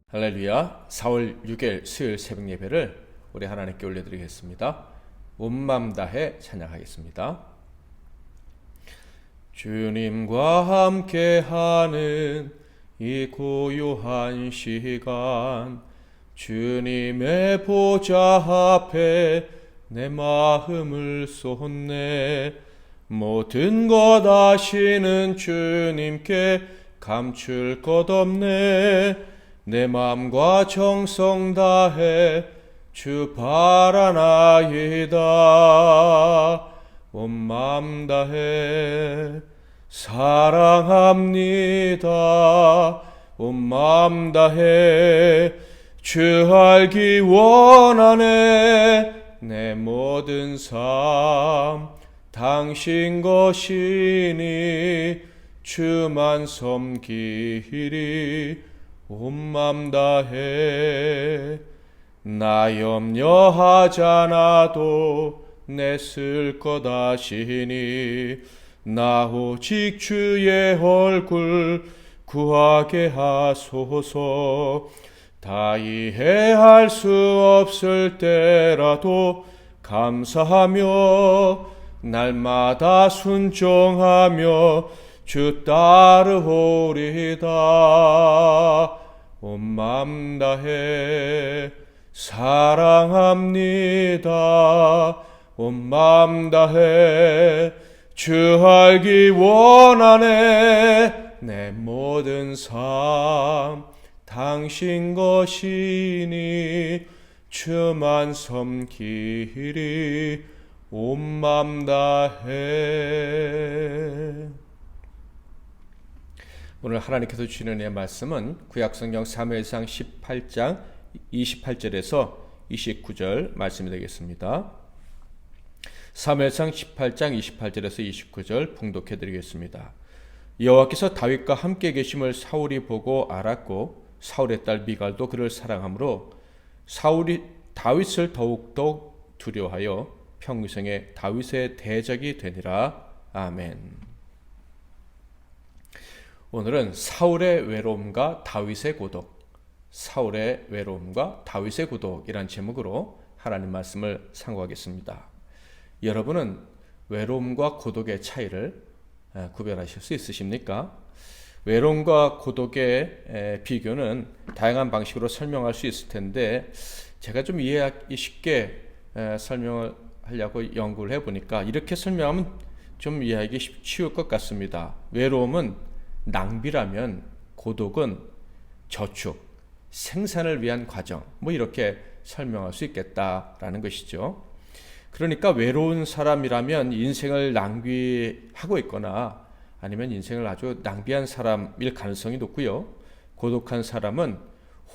할렐루야. 4월 6일 수요일 새벽 예배를 우리 하나님께 올려드리겠습니다. 온 맘 다해 찬양하겠습니다. 주님과 함께하는 이 고요한 시간, 주님의 보좌 앞에 내 마음을 쏟네. 모든 것 아시는 주님께 감출 것 없네. 내 마음과 정성 다해 주 바라나이다. 온 마음 다해 사랑합니다. 온 마음 다해 주 알기 원하네. 내 모든 삶 당신 것이니 주만 섬기리. 온 맘 다해 나 염려하잖아도 내 쓸 것 아시니 나 오직 주의 얼굴 구하게 하소서. 다 이해할 수 없을 때라도 감사하며 날마다 순종하며 주 따르오리다. 온 맘 다해 사랑합니다. 온 맘 다해 주 알기 원하네. 내 모든 삶 당신 것이니 주만 섬기리. 온 맘 다해. 오늘 하나님께서 주시는 의 말씀은 구약성경 사무엘상 18장 28절에서 29절 말씀이 되겠습니다. 사무엘상 18장 28절에서 29절 봉독해 드리겠습니다. 여호와께서 다윗과 함께 계심을 사울이 보고 알았고 사울의 딸 미갈도 그를 사랑하므로 사울이 다윗을 더욱더 두려워하여 평생에 다윗의 대적이 되니라. 아멘. 오늘은 사울의 외로움과 다윗의 고독, 사울의 외로움과 다윗의 고독이란 제목으로 하나님 말씀을 상고하겠습니다. 여러분은 외로움과 고독의 차이를 구별하실 수 있으십니까? 외로움과 고독의 비교는 다양한 방식으로 설명할 수 있을 텐데 제가 좀 이해하기 쉽게 설명을 하려고 연구를 해보니까 이렇게 설명하면 좀 이해하기 쉬울 것 같습니다. 외로움은 낭비라면 고독은 저축, 생산을 위한 과정, 이렇게 설명할 수 있겠다라는 것이죠. 그러니까 외로운 사람이라면 인생을 낭비하고 있거나 아니면 인생을 아주 낭비한 사람일 가능성이 높고요. 고독한 사람은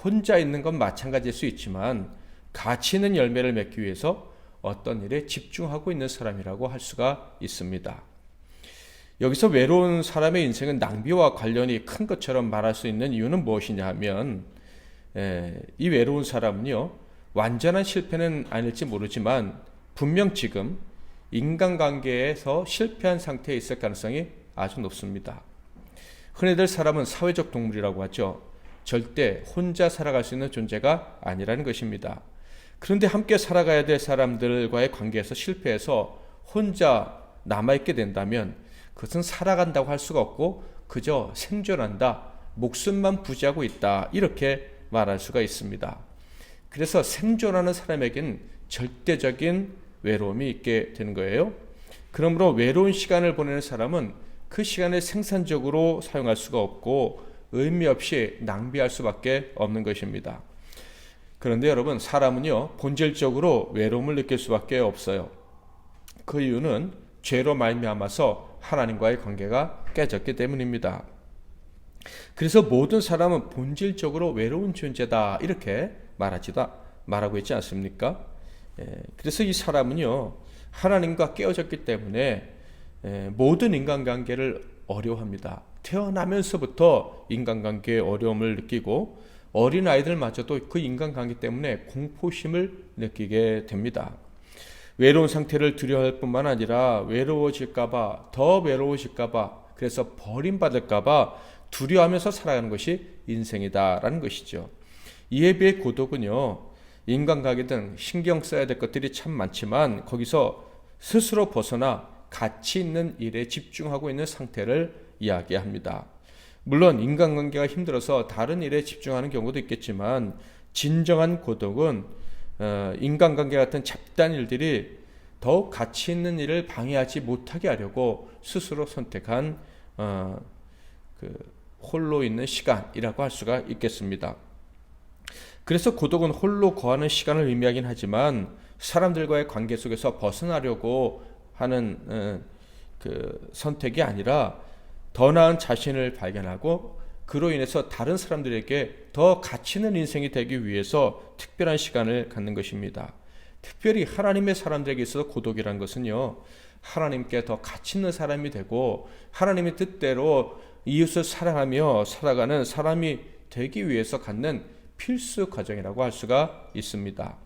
혼자 있는 건 마찬가지일 수 있지만 가치 있는 열매를 맺기 위해서 어떤 일에 집중하고 있는 사람이라고 할 수가 있습니다. 여기서 외로운 사람의 인생은 낭비와 관련이 큰 것처럼 말할 수 있는 이유는 무엇이냐 하면 이 외로운 사람은요, 완전한 실패는 아닐지 모르지만 분명 지금 인간관계에서 실패한 상태에 있을 가능성이 아주 높습니다. 흔히들 사람은 사회적 동물이라고 하죠. 절대 혼자 살아갈 수 있는 존재가 아니라는 것입니다. 그런데 함께 살아가야 될 사람들과의 관계에서 실패해서 혼자 남아있게 된다면 그것은 살아간다고 할 수가 없고 그저 생존한다, 목숨만 부지하고 있다, 이렇게 말할 수가 있습니다. 그래서 생존하는 사람에겐 절대적인 외로움이 있게 되는 거예요. 그러므로 외로운 시간을 보내는 사람은 그 시간을 생산적으로 사용할 수가 없고 의미 없이 낭비할 수밖에 없는 것입니다. 그런데 여러분, 사람은요, 본질적으로 외로움을 느낄 수밖에 없어요. 그 이유는 죄로 말미암아서 하나님과의 관계가 깨졌기 때문입니다. 그래서 모든 사람은 본질적으로 외로운 존재다, 이렇게 말하고 있지 않습니까? 그래서 이 사람은요, 하나님과 깨어졌기 때문에 모든 인간관계를 어려워합니다. 태어나면서부터 인간관계의 어려움을 느끼고 어린아이들마저도 그 인간관계 때문에 공포심을 느끼게 됩니다. 외로운 상태를 두려워할 뿐만 아니라 외로워질까봐, 더 외로워질까봐, 그래서 버림받을까봐 두려워하면서 살아가는 것이 인생이다라는 것이죠. 이에 비해 고독은요, 인간관계 등 신경 써야 될 것들이 참 많지만 거기서 스스로 벗어나 가치 있는 일에 집중하고 있는 상태를 이야기합니다. 물론 인간관계가 힘들어서 다른 일에 집중하는 경우도 있겠지만 진정한 고독은 인간관계 같은 잡다한 일들이 더욱 가치 있는 일을 방해하지 못하게 하려고 스스로 선택한 홀로 있는 시간이라고 할 수가 있겠습니다. 그래서 고독은 홀로 거하는 시간을 의미하긴 하지만 사람들과의 관계 속에서 벗어나려고 하는 선택이 아니라 더 나은 자신을 발견하고 그로 인해서 다른 사람들에게 더 가치 있는 인생이 되기 위해서 특별한 시간을 갖는 것입니다. 특별히 하나님의 사람들에게 있어서 고독이라는 것은요, 하나님께 더 가치 있는 사람이 되고 하나님의 뜻대로 이웃을 사랑하며 살아가는 사람이 되기 위해서 갖는 필수 과정이라고 할 수가 있습니다.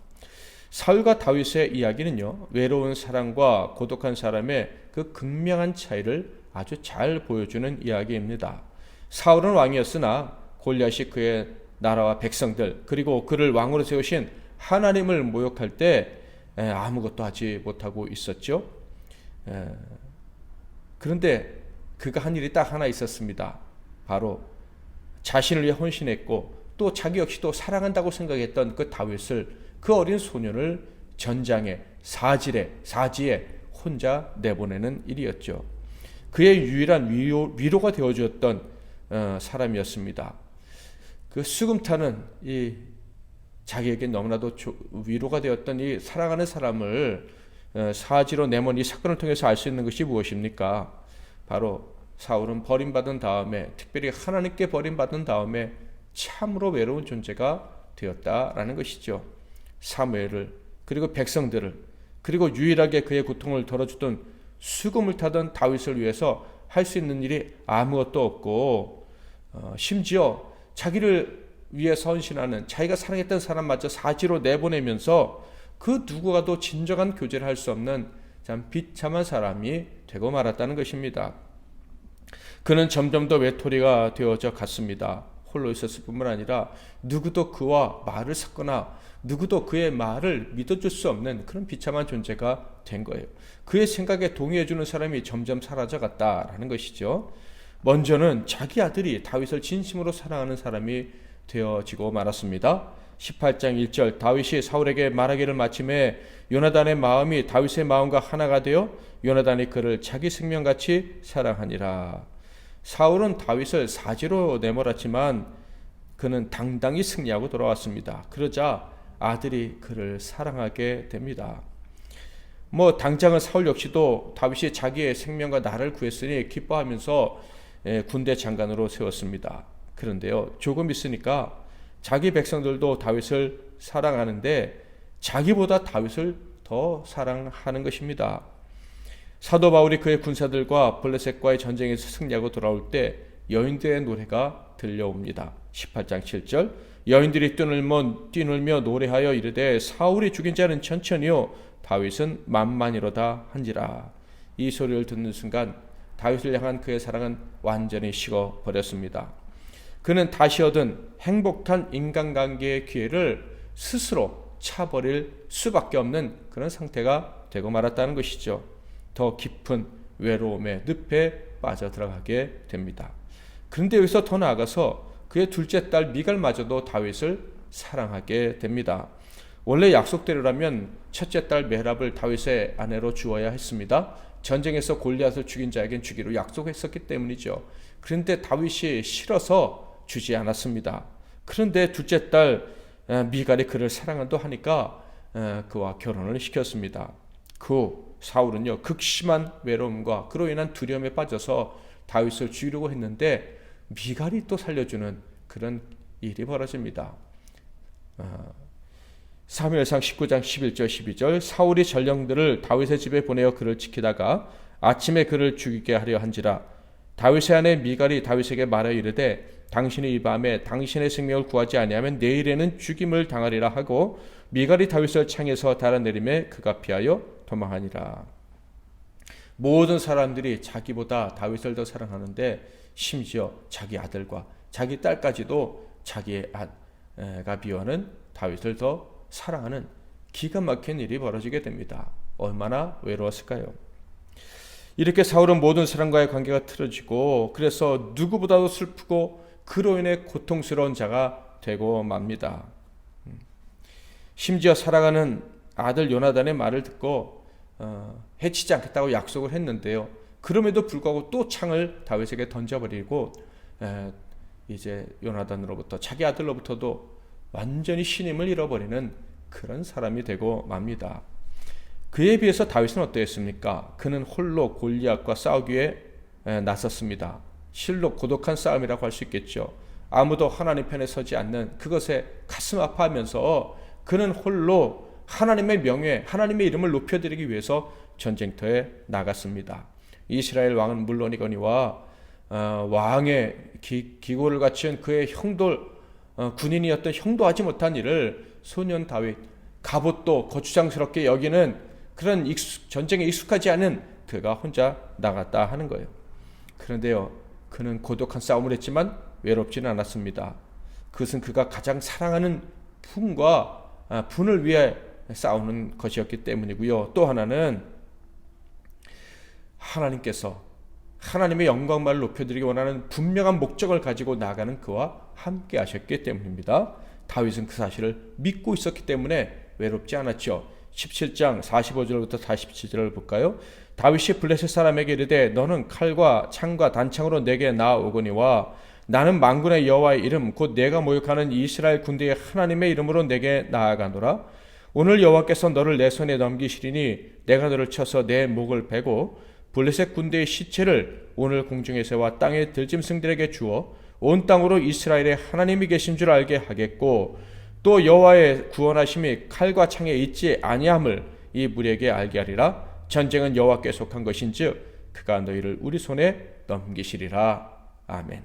사울과 다윗의 이야기는요, 외로운 사람과 고독한 사람의 그 극명한 차이를 아주 잘 보여주는 이야기입니다. 사울은 왕이었으나 골리앗이 그의 나라와 백성들 그리고 그를 왕으로 세우신 하나님을 모욕할 때 아무것도 하지 못하고 있었죠. 그런데 그가 한 일이 딱 하나 있었습니다. 바로 자신을 위해 헌신했고 또 자기 역시 또 사랑한다고 생각했던 그 다윗을, 그 어린 소년을 전장에 사지에 혼자 내보내는 일이었죠. 그의 유일한 위로가 되어주었던 사람이었습니다. 그 수금 타는 자기에게 너무나도 위로가 되었던 이 사랑하는 사람을 사지로 내몬 이 사건을 통해서 알 수 있는 것이 무엇입니까? 바로 사울은 버림받은 다음에, 특별히 하나님께 버림받은 다음에 참으로 외로운 존재가 되었다라는 것이죠. 사무엘을, 그리고 백성들을, 그리고 유일하게 그의 고통을 덜어주던 수금을 타던 다윗을 위해서 할 수 있는 일이 아무것도 없고, 심지어 자기를 위해 헌신하는 자기가 사랑했던 사람마저 사지로 내보내면서 그 누구와도 진정한 교제를 할 수 없는 참 비참한 사람이 되고 말았다는 것입니다. 그는 점점 더 외톨이가 되어져 갔습니다. 홀로 있었을 뿐만 아니라 누구도 그와 말을 섞거나 누구도 그의 말을 믿어줄 수 없는 그런 비참한 존재가 된 거예요. 그의 생각에 동의해주는 사람이 점점 사라져갔다라는 것이죠. 먼저는 자기 아들이 다윗을 진심으로 사랑하는 사람이 되어지고 말았습니다. 18장 1절, 다윗이 사울에게 말하기를 마침에 요나단의 마음이 다윗의 마음과 하나가 되어 요나단이 그를 자기 생명같이 사랑하니라. 사울은 다윗을 사지로 내몰았지만 그는 당당히 승리하고 돌아왔습니다. 그러자 아들이 그를 사랑하게 됩니다. 당장은 사울 역시도 다윗이 자기의 생명과 나를 구했으니 기뻐하면서 군대 장관으로 세웠습니다. 그런데요, 조금 있으니까 자기 백성들도 다윗을 사랑하는데 자기보다 다윗을 더 사랑하는 것입니다. 사도 바울이 그의 군사들과 블레셋과의 전쟁에서 승리하고 돌아올 때 여인들의 노래가 들려옵니다. 18장 7절, 여인들이 뛰놀며 노래하여 이르되 사울이 죽인 자는 천천히요 다윗은 만만이로다 한지라. 이 소리를 듣는 순간 다윗을 향한 그의 사랑은 완전히 식어버렸습니다. 그는 다시 얻은 행복한 인간관계의 기회를 스스로 차버릴 수밖에 없는 그런 상태가 되고 말았다는 것이죠. 더 깊은 외로움의 늪에 빠져들어가게 됩니다. 그런데 여기서 더 나아가서 그의 둘째 딸 미갈마저도 다윗을 사랑하게 됩니다. 원래 약속대로라면 첫째 딸 메랍을 다윗의 아내로 주어야 했습니다. 전쟁에서 골리앗을 죽인 자에겐 주기로 약속했었기 때문이죠. 그런데 다윗이 싫어서 주지 않았습니다. 그런데 둘째 딸 미갈이 그를 사랑한다 하니까 그와 결혼을 시켰습니다. 그 사울은요, 극심한 외로움과 그로 인한 두려움에 빠져서 다윗을 죽이려고 했는데 미갈이 또 살려주는 그런 일이 벌어집니다. 사무엘상 19장 11절 12절, 사울이 전령들을 다윗의 집에 보내어 그를 지키다가 아침에 그를 죽이게 하려 한지라. 다윗의 아내 미갈이 다윗에게 말하여 이르되 당신이 이 밤에 당신의 생명을 구하지 아니하면 내일에는 죽임을 당하리라 하고 미갈이 다윗을 창에서 달아내림에 그가 피하여 도망하니라. 모든 사람들이 자기보다 다윗을 더 사랑하는데 심지어 자기 아들과 자기 딸까지도 자기의 비유하는 다윗을 더 사랑하는 기가 막힌 일이 벌어지게 됩니다. 얼마나 외로웠을까요? 이렇게 사울은 모든 사람과의 관계가 틀어지고 그래서 누구보다도 슬프고 그로 인해 고통스러운 자가 되고 맙니다. 심지어 사랑하는 아들 요나단의 말을 듣고 해치지 않겠다고 약속을 했는데요. 그럼에도 불구하고 또 창을 다윗에게 던져버리고 이제 요나단으로부터 자기 아들로부터도 완전히 신임을 잃어버리는 그런 사람이 되고 맙니다. 그에 비해서 다윗은 어떠했습니까? 그는 홀로 골리앗과 싸우기에 나섰습니다. 실로 고독한 싸움이라고 할 수 있겠죠. 아무도 하나님 편에 서지 않는 그것에 가슴 아파하면서 그는 홀로 하나님의 명예, 하나님의 이름을 높여드리기 위해서 전쟁터에 나갔습니다. 이스라엘 왕은 물론이거니와 왕의 기고를 갖춘 그의 형들 군인이었던 형도 하지 못한 일을 소년 다윗, 갑옷도 거추장스럽게 여기는 그런 전쟁에 익숙하지 않은 그가 혼자 나갔다 하는 거예요. 그런데요, 그는 고독한 싸움을 했지만 외롭지는 않았습니다. 그것은 그가 가장 사랑하는 분을 위해 싸우는 것이었기 때문이고요. 또 하나는 하나님께서 하나님의 영광만을 높여드리기 원하는 분명한 목적을 가지고 나가는 그와 함께 하셨기 때문입니다. 다윗은 그 사실을 믿고 있었기 때문에 외롭지 않았죠. 17장 45절부터 47절을 볼까요? 다윗이 블레셋 사람에게 이르되 너는 칼과 창과 단창으로 내게 나아오거니와 나는 만군의 여호와의 이름 곧 내가 모욕하는 이스라엘 군대의 하나님의 이름으로 내게 나아가노라. 오늘 여호와께서 너를 내 손에 넘기시리니 내가 너를 쳐서 내 목을 베고 블레셋 군대의 시체를 오늘 공중에 세워 땅의 들짐승들에게 주어 온 땅으로 이스라엘의 하나님이 계신 줄 알게 하겠고 또 여호와의 구원하심이 칼과 창에 있지 아니함을 이 무리에게 알게 하리라. 전쟁은 여호와께 속한 것인즉 그가 너희를 우리 손에 넘기시리라. 아멘.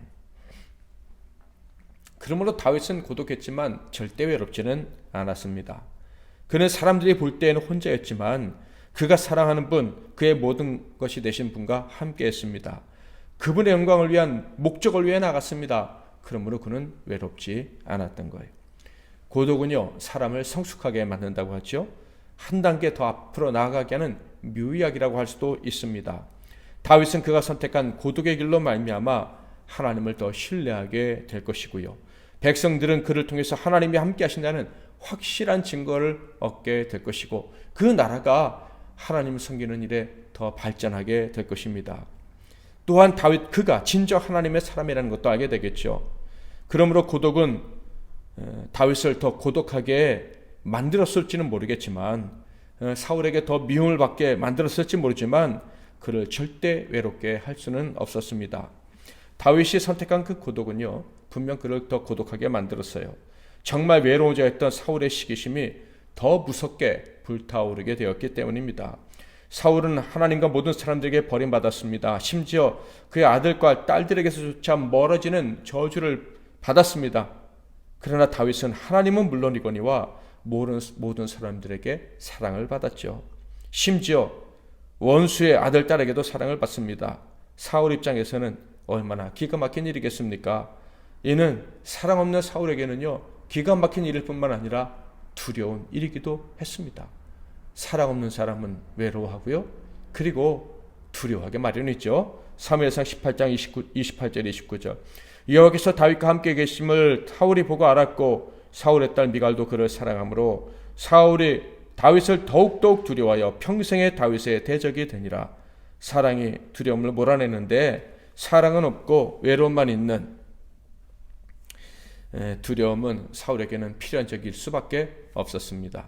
그러므로 다윗은 고독했지만 절대 외롭지는 않았습니다. 그는 사람들이 볼 때에는 혼자였지만 그가 사랑하는 분, 그의 모든 것이 되신 분과 함께했습니다. 그분의 영광을 위한 목적을 위해 나갔습니다. 그러므로 그는 외롭지 않았던 거예요. 고독은요, 사람을 성숙하게 만든다고 하죠. 한 단계 더 앞으로 나아가게 하는 묘약이라고 할 수도 있습니다. 다윗은 그가 선택한 고독의 길로 말미암아 하나님을 더 신뢰하게 될 것이고요. 백성들은 그를 통해서 하나님이 함께 하신다는 확실한 증거를 얻게 될 것이고 그 나라가 하나님을 섬기는 일에 더 발전하게 될 것입니다. 또한 다윗 그가 진정 하나님의 사람이라는 것도 알게 되겠죠. 그러므로 고독은 다윗을 더 고독하게 만들었을지는 모르겠지만 사울에게 더 미움을 받게 만들었을지 모르지만 그를 절대 외롭게 할 수는 없었습니다. 다윗이 선택한 그 고독은요 분명 그를 더 고독하게 만들었어요. 정말 외로운 자였던 사울의 시기심이 더 무섭게 불타오르게 되었기 때문입니다. 사울은 하나님과 모든 사람들에게 버림받았습니다. 심지어 그의 아들과 딸들에게서조차 멀어지는 저주를 받았습니다. 그러나 다윗은 하나님은 물론이거니와 모든 사람들에게 사랑을 받았죠. 심지어 원수의 아들, 딸에게도 사랑을 받습니다. 사울 입장에서는 얼마나 기가 막힌 일이겠습니까? 이는 사랑 없는 사울에게는요 기가 막힌 일일 뿐만 아니라 두려운 일이기도 했습니다. 사랑 없는 사람은 외로워하고요. 그리고 두려워하게 마련이죠. 사무엘상 18장 28절 29절 여호와께서 다윗과 함께 계심을 사울이 보고 알았고 사울의 딸 미갈도 그를 사랑하므로 사울이 다윗을 더욱더욱 두려워하여 평생의 다윗의 대적이 되니라. 사랑이 두려움을 몰아내는데 사랑은 없고 외로움만 있는 두려움은 사울에게는 필연적일 수밖에 없었습니다.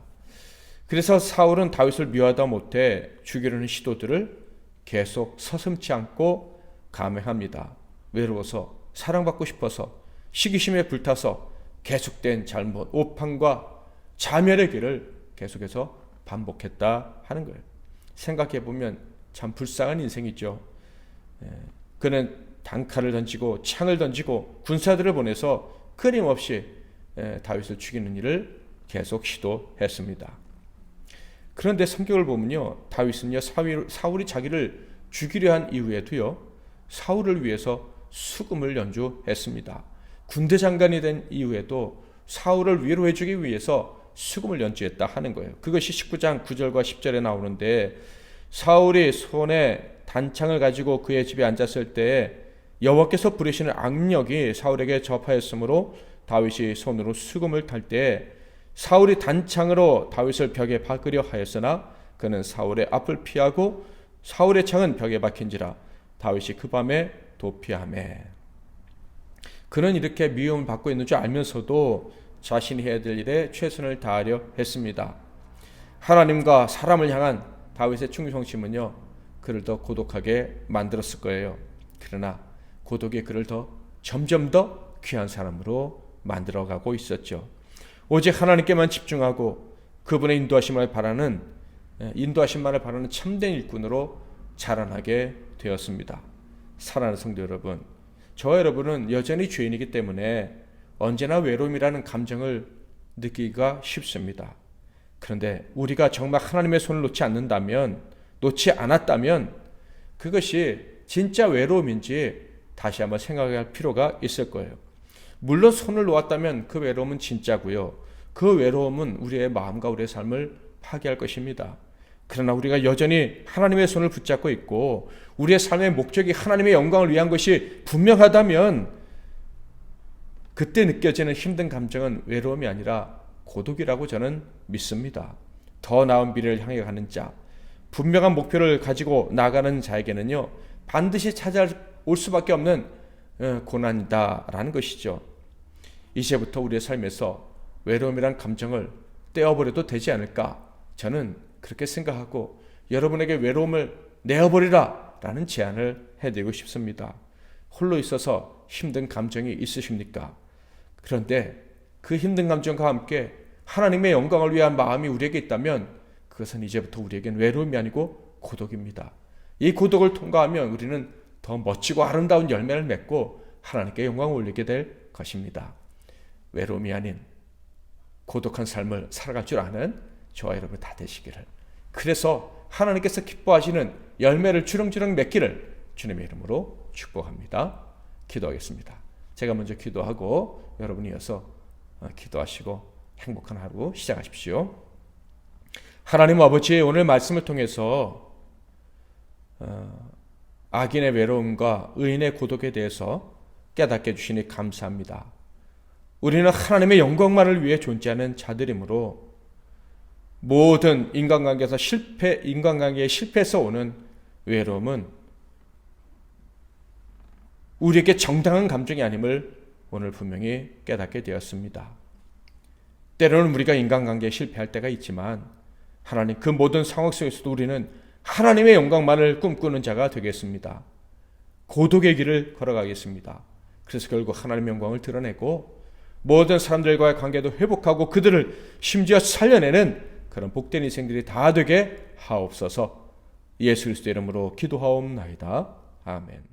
그래서 사울은 다윗을 미워하다 못해 죽이려는 시도들을 계속 서슴지 않고 감행합니다. 외로워서 사랑받고 싶어서 시기심에 불타서 계속된 잘못, 오판과 자멸의 길을 계속해서 반복했다 하는 거예요. 생각해보면 참 불쌍한 인생이죠. 그는 단칼을 던지고 창을 던지고 군사들을 보내서 끊임없이 다윗을 죽이는 일을 계속 시도했습니다. 그런데 성경을 보면요, 다윗은요 사울이 자기를 죽이려 한 이후에도요 사울을 위해서 수금을 연주했습니다. 군대 장관이 된 이후에도 사울을 위로해 주기 위해서 수금을 연주했다 하는 거예요. 그것이 19장 9절과 10절에 나오는데, 사울이 손에 단창을 가지고 그의 집에 앉았을 때에 여호와께서 부르시는 악력이 사울에게 접하였으므로 다윗이 손으로 수금을 탈 때 사울이 단창으로 다윗을 벽에 박으려 하였으나 그는 사울의 앞을 피하고 사울의 창은 벽에 박힌지라 다윗이 그 밤에 도피하매. 그는 이렇게 미움을 받고 있는 줄 알면서도 자신이 해야 될 일에 최선을 다하려 했습니다. 하나님과 사람을 향한 다윗의 충성심은요, 그를 더 고독하게 만들었을 거예요. 그러나 고독이 그를 점점 더 귀한 사람으로 만들어가고 있었죠. 오직 하나님께만 집중하고 그분의 인도하심만을 바라는 참된 일꾼으로 자라나게 되었습니다. 사랑하는 성도 여러분, 저와 여러분은 여전히 죄인이기 때문에 언제나 외로움이라는 감정을 느끼기가 쉽습니다. 그런데 우리가 정말 하나님의 손을 놓지 않았다면 그것이 진짜 외로움인지 다시 한번 생각할 필요가 있을 거예요. 물론 손을 놓았다면 그 외로움은 진짜고요. 그 외로움은 우리의 마음과 우리의 삶을 파괴할 것입니다. 그러나 우리가 여전히 하나님의 손을 붙잡고 있고 우리의 삶의 목적이 하나님의 영광을 위한 것이 분명하다면 그때 느껴지는 힘든 감정은 외로움이 아니라 고독이라고 저는 믿습니다. 더 나은 미래를 향해 가는 자, 분명한 목표를 가지고 나가는 자에게는요, 반드시 찾아올 수밖에 없는 고난이다라는 것이죠. 이제부터 우리의 삶에서 외로움이란 감정을 떼어버려도 되지 않을까, 저는 그렇게 생각하고 여러분에게 외로움을 내어버리라 라는 제안을 해드리고 싶습니다. 홀로 있어서 힘든 감정이 있으십니까? 그런데 그 힘든 감정과 함께 하나님의 영광을 위한 마음이 우리에게 있다면 그것은 이제부터 우리에겐 외로움이 아니고 고독입니다. 이 고독을 통과하면 우리는 더 멋지고 아름다운 열매를 맺고 하나님께 영광을 올리게 될 것입니다. 외로움이 아닌 고독한 삶을 살아갈 줄 아는 저와 여러분 다 되시기를, 그래서 하나님께서 기뻐하시는 열매를 주렁주렁 맺기를 주님의 이름으로 축복합니다. 기도하겠습니다. 제가 먼저 기도하고 여러분이 이어서 기도하시고 행복한 하루 시작하십시오. 하나님 아버지, 오늘 말씀을 통해서 악인의 외로움과 의인의 고독에 대해서 깨닫게 해주시니 감사합니다. 우리는 하나님의 영광만을 위해 존재하는 자들이므로 모든 인간관계의 실패에서 오는 외로움은 우리에게 정당한 감정이 아님을 오늘 분명히 깨닫게 되었습니다. 때로는 우리가 인간관계에 실패할 때가 있지만 하나님, 그 모든 상황 속에서도 우리는 하나님의 영광만을 꿈꾸는 자가 되겠습니다. 고독의 길을 걸어가겠습니다. 그래서 결국 하나님의 영광을 드러내고 모든 사람들과의 관계도 회복하고 그들을 심지어 살려내는 그런 복된 인생들이 다 되게 하옵소서. 예수 그리스도의 이름으로 기도하옵나이다. 아멘.